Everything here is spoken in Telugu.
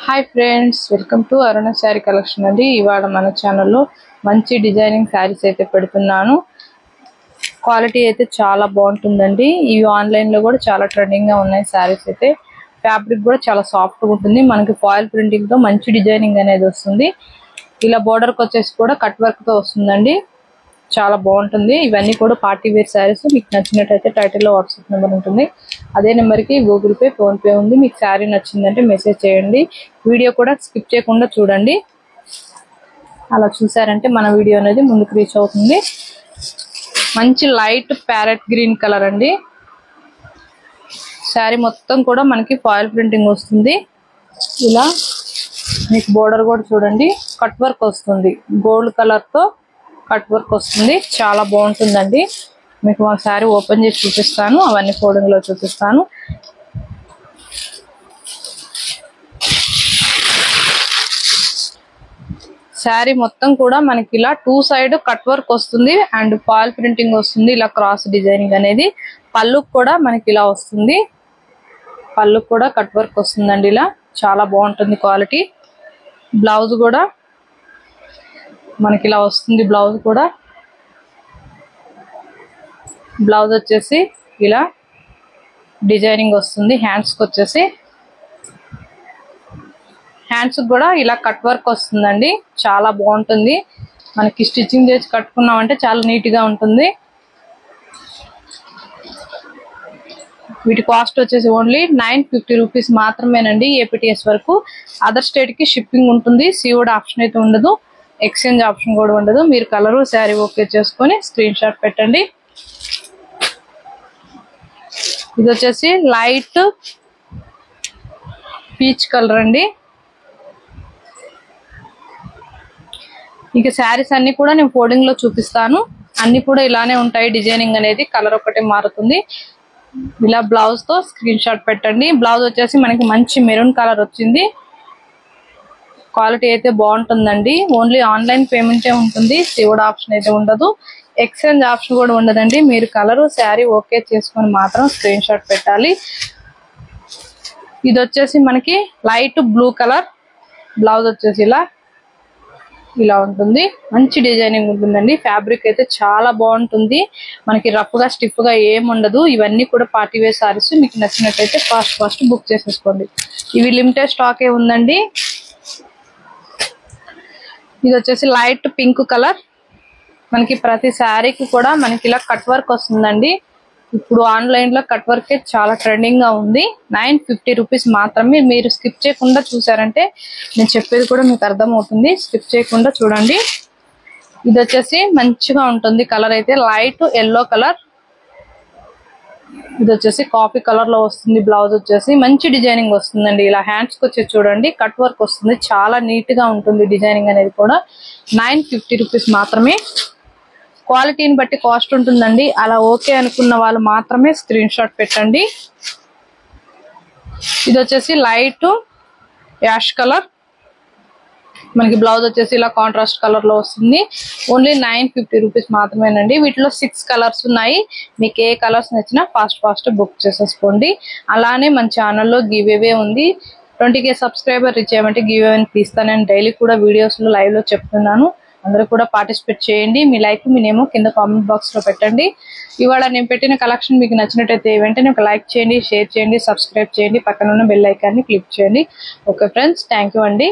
Hi friends, welcome to Aruna sari collection అండి. ఇవాళ మన ఛానల్లో మంచి డిజైనింగ్ శారీస్ అయితే పెడుతున్నాను. క్వాలిటీ అయితే చాలా బాగుంటుందండి. ఇవి ఆన్లైన్లో కూడా చాలా ట్రెండింగ్గా ఉన్నాయి శారీస్ అయితే. ఫ్యాబ్రిక్ కూడా చాలా సాఫ్ట్గా ఉంటుంది. మనకి ఫాయిల్ ప్రింటింగ్తో మంచి డిజైనింగ్ అనేది వస్తుంది. ఇలా బోర్డర్కి వచ్చేసి కూడా కట్ వర్క్తో వస్తుందండి. చాలా బాగుంటుంది. ఇవన్నీ కూడా పార్టీ వేర్ శారీస్. మీకు నచ్చినట్టయితే టైటిల్లో వాట్సాప్ నెంబర్ ఉంటుంది. అదే నెంబర్కి గూగుల్ పే, ఫోన్ పే ఉంది. మీకు శారీ నచ్చిందంటే మెసేజ్ చేయండి. వీడియో కూడా స్కిప్ చేయకుండా చూడండి. అలా చూసారంటే మన వీడియో అనేది ముందుకు రీచ్ అవుతుంది. మంచి లైట్ ప్యారెట్ గ్రీన్ కలర్ అండి. శారీ మొత్తం కూడా మనకి ఫాయిల్ ప్రింటింగ్ వస్తుంది. ఇలా మీకు బోర్డర్ కూడా చూడండి, కట్ వర్క్ వస్తుంది. గోల్డ్ కలర్తో కట్ వర్క్ వస్తుంది. చాలా బాగుంటుందండి. మీకు మా శారీ ఓపెన్ చేసి చూపిస్తాను. అవన్నీ ఫోల్డింగ్లో చూపిస్తాను. శారీ మొత్తం కూడా మనకి ఇలా టూ సైడ్ కట్ వర్క్ వస్తుంది అండ్ ఫాయిల్ ప్రింటింగ్ వస్తుంది. ఇలా క్రాస్ డిజైనింగ్ అనేది. పళ్ళుకు కూడా మనకి ఇలా వస్తుంది. పళ్ళుకు కూడా కట్ వర్క్ వస్తుందండి. ఇలా చాలా బాగుంటుంది క్వాలిటీ. బ్లౌజ్ కూడా మనకి ఇలా వస్తుంది. బ్లౌజ్ కూడా బ్లౌజ్ వచ్చేసి ఇలా డిజైనింగ్ వస్తుంది. హ్యాండ్స్కి వచ్చేసి హ్యాండ్స్ కూడా ఇలా కట్ వర్క్ వస్తుందండి. చాలా బాగుంటుంది. మనకి స్టిచ్చింగ్ చేసి కట్టుకున్నామంటే చాలా నీట్గా ఉంటుంది. వీటి కాస్ట్ వచ్చేసి ఓన్లీ 950 రూపీస్ మాత్రమేనండి. ఏపీటీఎస్ వరకు. అదర్ స్టేట్కి షిప్పింగ్ ఉంటుంది. సీఓడి ఆప్షన్ అయితే ఉండదు. ఎక్స్చేంజ్ ఆప్షన్ కూడా ఉండదు. మీరు కలరు శారీ ఓకే చేసుకొని స్క్రీన్ షాట్ పెట్టండి. ఇది వచ్చేసి లైట్ పీచ్ కలర్ అండి. ఇక శారీస్ అన్ని కూడా నేను ఫోల్డింగ్ లో చూపిస్తాను. అన్ని కూడా ఇలానే ఉంటాయి. డిజైనింగ్ అనేది కలర్ ఒకటే మారుతుంది. ఇలా బ్లౌజ్ తో స్క్రీన్ షాట్ పెట్టండి. బ్లౌజ్ వచ్చేసి మనకి మంచి మెరూన్ కలర్ వచ్చింది. క్వాలిటీ అయితే బాగుంటుందండి. ఓన్లీ ఆన్లైన్ పేమెంటే ఉంటుంది. సీఓడి ఆప్షన్ అయితే ఉండదు. ఎక్స్చేంజ్ ఆప్షన్ కూడా ఉండదండి. మీరు కలరు శారీ ఓకే చేసుకొని మాత్రం స్క్రీన్ షాట్ పెట్టాలి. ఇది వచ్చేసి మనకి లైట్ బ్లూ కలర్. బ్లౌజ్ వచ్చేసి ఇలా ఉంటుంది. మంచి డిజైనింగ్ ఉంటుందండి. ఫ్యాబ్రిక్ అయితే చాలా బాగుంటుంది. మనకి రఫ్ గా స్టిఫ్ గా ఏం ఉండదు. ఇవన్నీ కూడా పార్టీ వేర్ సారీస్. మీకు నచ్చినట్టయితే ఫాస్ట్ బుక్ చేసేసుకోండి. ఇవి లిమిటెడ్ స్టాకే ఉందండి. ఇది వచ్చేసి లైట్ పింక్ కలర్. మనకి ప్రతి శారీకి కూడా మనకి ఇలా కట్ వర్క్ వస్తుందండి. ఇప్పుడు ఆన్లైన్ లో కట్ వర్క్ చాలా ట్రెండింగ్ గా ఉంది. 950 రూపీస్ మాత్రమే. మీరు స్కిప్ చేయకుండా చూసారంటే నేను చెప్పేది కూడా మీకు అర్థమవుతుంది. స్కిప్ చేయకుండా చూడండి. ఇది వచ్చేసి మంచిగా ఉంటుంది. కలర్ అయితే లైట్ ఎల్లో కలర్. ఇది వచ్చేసి కాఫీ కలర్ లో వస్తుంది. బ్లౌజ్ వచ్చేసి మంచి డిజైనింగ్ వస్తుందండి. ఇలా హ్యాండ్స్ కి వచ్చి చూడండి, కట్ వర్క్ వస్తుంది. చాలా నీట్ గా ఉంటుంది డిజైనింగ్ అనేది కూడా. 950 రూపీస్ మాత్రమే. క్వాలిటీని బట్టి కాస్ట్ ఉంటుందండి. అలా ఓకే అనుకున్న వాళ్ళు మాత్రమే స్క్రీన్ షాట్ పెట్టండి. ఇది వచ్చేసి లైట్ యాష్ కలర్. మనకి బ్లౌజ్ వచ్చేసి ఇలా కాంట్రాస్ట్ కలర్ లో వస్తుంది. ఓన్లీ 950 రూపీస్ మాత్రమేనండి. వీటిలో 6 కలర్స్ ఉన్నాయి. మీకు ఏ కలర్స్ నచ్చినా ఫాస్ట్ బుక్ చేసేసుకోండి. అలానే మన ఛానల్లో గివ్ అవే ఉంది. 20K సబ్స్క్రైబర్ రీచ్ అయ్యామంటే గివ్ అవే తీస్తానని డైలీ కూడా వీడియోస్ లో లైవ్ లో చెప్తున్నాను. అందరూ కూడా పార్టిసిపేట్ చేయండి. మీ లైక్ మీ నేమో కింద కామెంట్ బాక్స్ లో పెట్టండి. ఇవాళ నేను పెట్టిన కలెక్షన్ మీకు నచ్చినట్టయితే వెంటనే ఒక లైక్ చేయండి, షేర్ చేయండి, సబ్స్క్రైబ్ చేయండి. పక్కన ఉన్న బెల్ ఐకాన్ని క్లిక్ చేయండి. ఓకే ఫ్రెండ్స్, థ్యాంక్ యూ అండి.